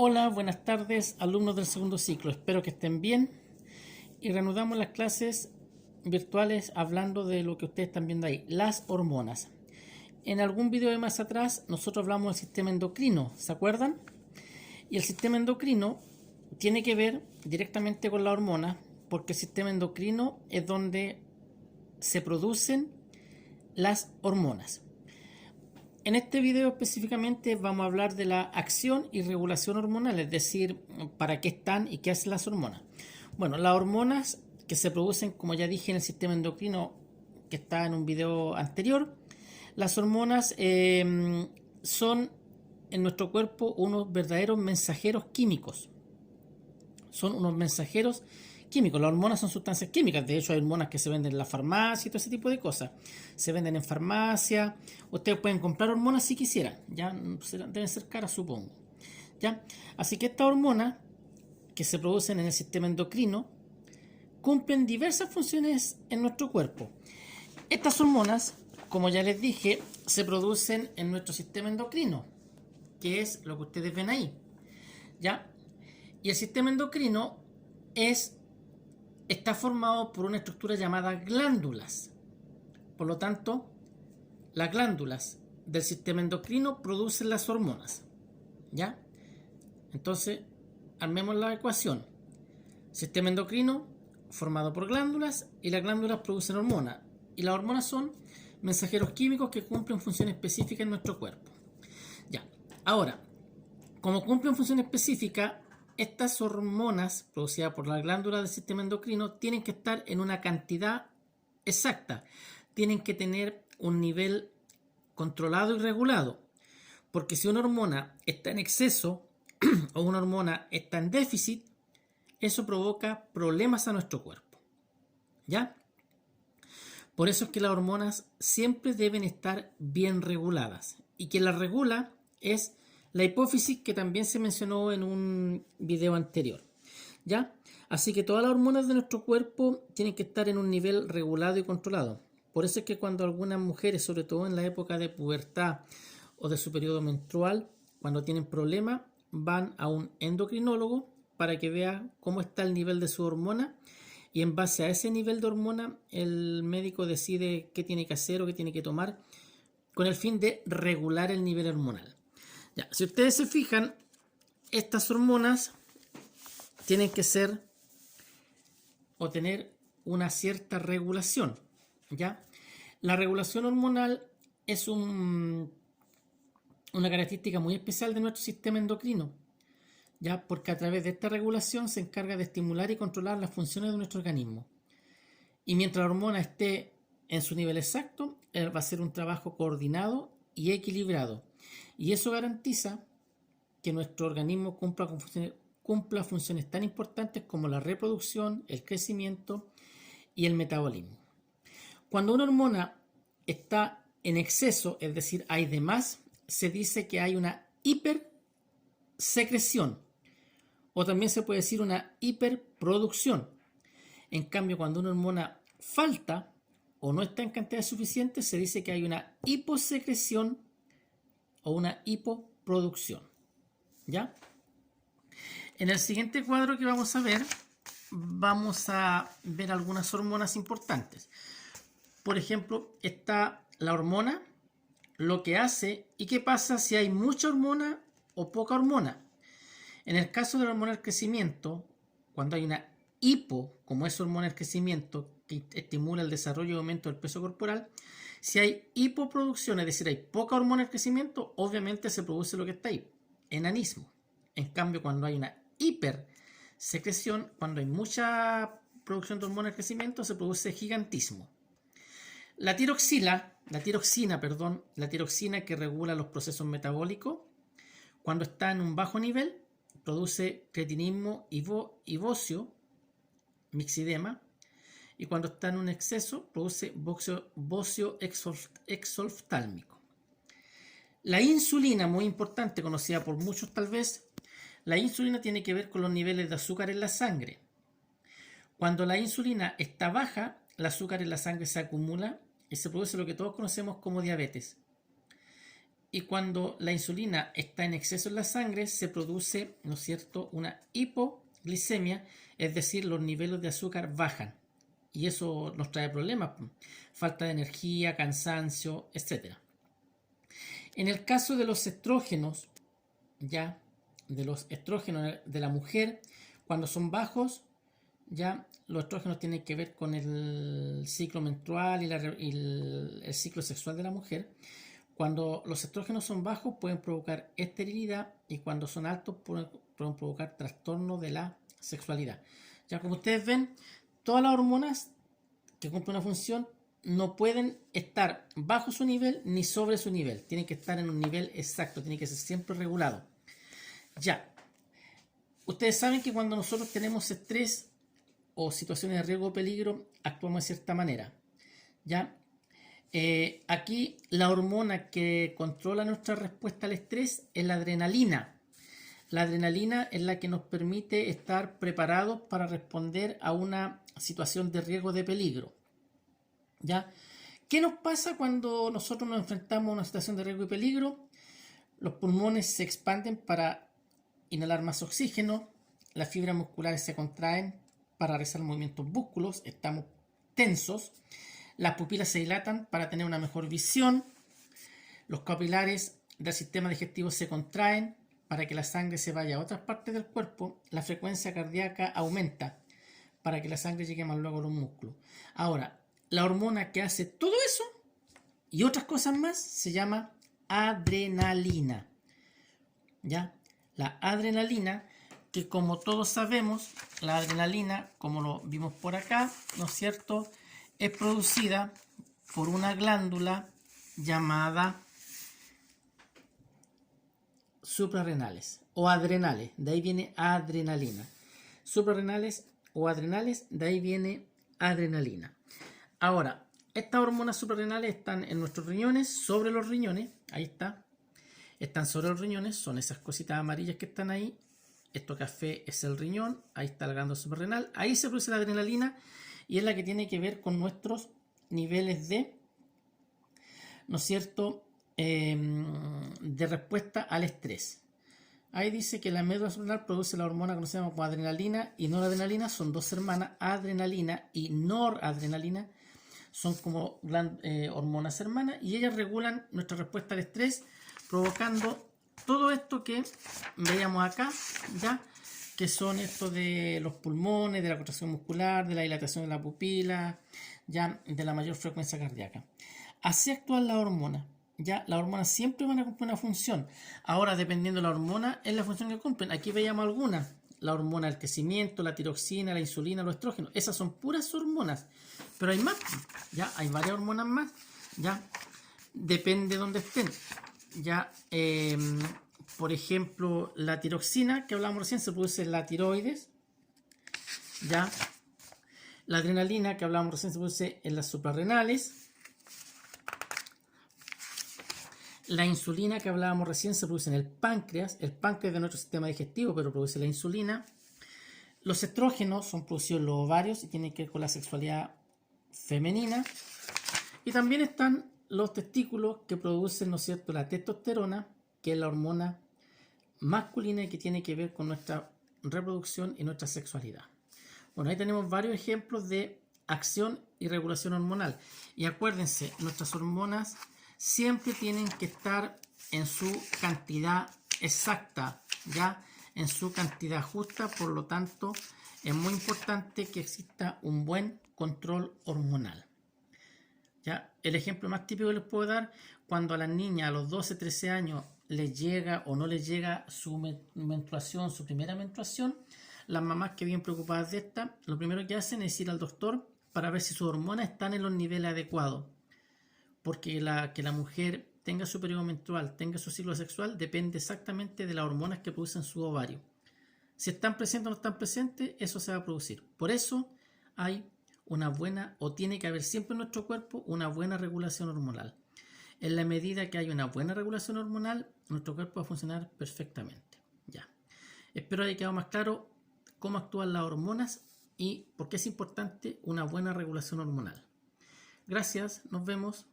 Hola, buenas tardes, alumnos del segundo ciclo. Espero que estén bien y reanudamos las clases virtuales hablando de lo que ustedes están viendo ahí, las hormonas. En algún video de más atrás nosotros hablamos del sistema endocrino, ¿se acuerdan? Y el sistema endocrino tiene que ver directamente con la hormona porque el sistema endocrino es donde se producen las hormonas. En este video específicamente vamos a hablar de la acción y regulación hormonal, es decir, para qué están y qué hacen las hormonas. Bueno, las hormonas que se producen, como ya dije, en el sistema endocrino, que está en un video anterior, las hormonas son en nuestro cuerpo unos verdaderos mensajeros químicos. Son unos mensajeros químicos. Las hormonas son sustancias químicas. De hecho, hay hormonas que se venden en la farmacia y todo ese tipo de cosas. Se venden en farmacia. Ustedes pueden comprar hormonas si quisieran. Ya deben ser caras, supongo. ¿Ya? Así que estas hormonas que se producen en el sistema endocrino cumplen diversas funciones en nuestro cuerpo. Estas hormonas, como ya les dije, se producen en nuestro sistema endocrino, que es lo que ustedes ven ahí. ¿Ya? Y el sistema endocrino está formado por una estructura llamada glándulas. Por lo tanto, las glándulas del sistema endocrino producen las hormonas. ¿Ya? Entonces, armemos la ecuación. Sistema endocrino formado por glándulas y las glándulas producen hormonas. Y las hormonas son mensajeros químicos que cumplen funciones específicas en nuestro cuerpo. Ya. Ahora, como cumplen funciones específicas, estas hormonas producidas por las glándulas del sistema endocrino tienen que estar en una cantidad exacta. Tienen que tener un nivel controlado y regulado. Porque si una hormona está en exceso o una hormona está en déficit, eso provoca problemas a nuestro cuerpo. ¿Ya? Por eso es que las hormonas siempre deben estar bien reguladas. Y quien las regula es la hipófisis, que también se mencionó en un video anterior. ¿Ya? Así que todas las hormonas de nuestro cuerpo tienen que estar en un nivel regulado y controlado. Por eso es que cuando algunas mujeres, sobre todo en la época de pubertad o de su periodo menstrual, cuando tienen problemas, van a un endocrinólogo para que vea cómo está el nivel de su hormona, y en base a ese nivel de hormona el médico decide qué tiene que hacer o qué tiene que tomar con el fin de regular el nivel hormonal. Ya, si ustedes se fijan, estas hormonas tienen que ser o tener una cierta regulación. ¿Ya? La regulación hormonal es una característica muy especial de nuestro sistema endocrino, ¿ya? Porque a través de esta regulación se encarga de estimular y controlar las funciones de nuestro organismo. Y mientras la hormona esté en su nivel exacto, va a ser un trabajo coordinado y equilibrado. Y eso garantiza que nuestro organismo cumpla funciones tan importantes como la reproducción, el crecimiento y el metabolismo. Cuando una hormona está en exceso, es decir, hay de más, se dice que hay una hipersecreción, o también se puede decir una hiperproducción. En cambio, cuando una hormona falta o no está en cantidad suficiente, se dice que hay una hiposecreción o una hipoproducción. ¿Ya? En el siguiente cuadro que vamos a ver algunas hormonas importantes. Por ejemplo, está la hormona, lo que hace y qué pasa si hay mucha hormona o poca hormona. En el caso de la hormona del crecimiento, cuando hay una hipo, como es hormona del crecimiento, que estimula el desarrollo y aumento del peso corporal, si hay hipoproducción, es decir, hay poca hormona del crecimiento, obviamente se produce lo que está ahí, enanismo. En cambio, cuando hay una hipersecreción, cuando hay mucha producción de hormona del crecimiento, se produce gigantismo. La tiroxina que regula los procesos metabólicos, cuando está en un bajo nivel, produce cretinismo y bocio, mixidema, y cuando está en un exceso, produce bocio exoftálmico. La insulina, muy importante, conocida por muchos tal vez, la insulina tiene que ver con los niveles de azúcar en la sangre. Cuando la insulina está baja, el azúcar en la sangre se acumula y se produce lo que todos conocemos como diabetes. y cuando la insulina está en exceso en la sangre se produce, ¿no es cierto?, una hipoglicemia, es decir, los niveles de azúcar bajan y eso nos trae problemas, falta de energía, cansancio, etc. En el caso de los estrógenos, ya, de los estrógenos de la mujer, cuando son bajos, ya los estrógenos tienen que ver con el ciclo menstrual y el ciclo sexual de la mujer. Cuando los estrógenos son bajos pueden provocar esterilidad y cuando son altos pueden provocar trastorno de la sexualidad. Ya como ustedes ven, todas las hormonas que cumplen una función no pueden estar bajo su nivel ni sobre su nivel. Tienen que estar en un nivel exacto, tiene que ser siempre regulado. Ya, ustedes saben que cuando nosotros tenemos estrés o situaciones de riesgo o peligro, actuamos de cierta manera. ¿Ya? Aquí la hormona que controla nuestra respuesta al estrés es la adrenalina. La adrenalina es la que nos permite estar preparados para responder a una situación de riesgo de peligro. ¿Ya? ¿Qué nos pasa cuando nosotros nos enfrentamos a una situación de riesgo y peligro? Los pulmones se expanden para inhalar más oxígeno, las fibras musculares se contraen para realizar movimientos bruscos, estamos tensos, las pupilas se dilatan para tener una mejor visión, los capilares del sistema digestivo se contraen para que la sangre se vaya a otras partes del cuerpo, la frecuencia cardíaca aumenta para que la sangre llegue más luego a los músculos. Ahora, la hormona que hace todo eso y otras cosas más se llama adrenalina. ¿Ya? La adrenalina, que como todos sabemos, la adrenalina, como lo vimos por acá, ¿no es cierto?, es producida por una glándula llamada suprarrenales o adrenales, de ahí viene adrenalina. Suprarrenales o adrenales, de ahí viene adrenalina. Ahora, estas hormonas suprarrenales están en nuestros riñones, sobre los riñones, ahí está. Están sobre los riñones, son esas cositas amarillas que están ahí. Esto café es el riñón, ahí está la glándula suprarrenal. Ahí se produce la adrenalina y es la que tiene que ver con nuestros niveles de, ¿no es cierto?, de respuesta al estrés. Ahí dice que la médula suprarrenal produce la hormona conocida como adrenalina y noradrenalina, son dos hermanas, adrenalina y noradrenalina, son como hormonas hermanas y ellas regulan nuestra respuesta al estrés, provocando todo esto que veíamos acá, ya, que son esto de los pulmones, de la contracción muscular, de la dilatación de la pupila, ya, de la mayor frecuencia cardíaca. Así actúan las hormonas. Ya, las hormonas siempre van a cumplir una función. Ahora, dependiendo de la hormona, es la función que cumplen. Aquí veíamos algunas. La hormona del crecimiento, la tiroxina, la insulina, los estrógenos. Esas son puras hormonas. Pero hay más. Ya, hay varias hormonas más. Ya, depende de dónde estén. Ya, por ejemplo, la tiroxina que hablábamos recién se produce en la tiroides. Ya, la adrenalina que hablábamos recién se produce en las suprarrenales. La insulina que hablábamos recién se produce en el páncreas de nuestro sistema digestivo, pero produce la insulina. Los estrógenos son producidos en los ovarios y tienen que ver con la sexualidad femenina. Y también están los testículos que producen, ¿no es cierto?, la testosterona, que es la hormona masculina y que tiene que ver con nuestra reproducción y nuestra sexualidad. Bueno, ahí tenemos varios ejemplos de acción y regulación hormonal. Y acuérdense, nuestras hormonas siempre tienen que estar en su cantidad exacta, ya, en su cantidad justa. Por lo tanto, es muy importante que exista un buen control hormonal. ¿Ya? El ejemplo más típico que les puedo dar, cuando a las niñas a los 12, 13 años les llega o no les llega su menstruación, su primera menstruación, las mamás que vienen preocupadas de esta, lo primero que hacen es ir al doctor para ver si sus hormonas están en los niveles adecuados. Porque que la mujer tenga su periodo menstrual, tenga su ciclo sexual, depende exactamente de las hormonas que producen su ovario. Si están presentes o no están presentes, eso se va a producir. Por eso hay una buena, o tiene que haber siempre en nuestro cuerpo, una buena regulación hormonal. En la medida que hay una buena regulación hormonal, nuestro cuerpo va a funcionar perfectamente. Ya. Espero haya quedado más claro cómo actúan las hormonas y por qué es importante una buena regulación hormonal. Gracias, nos vemos.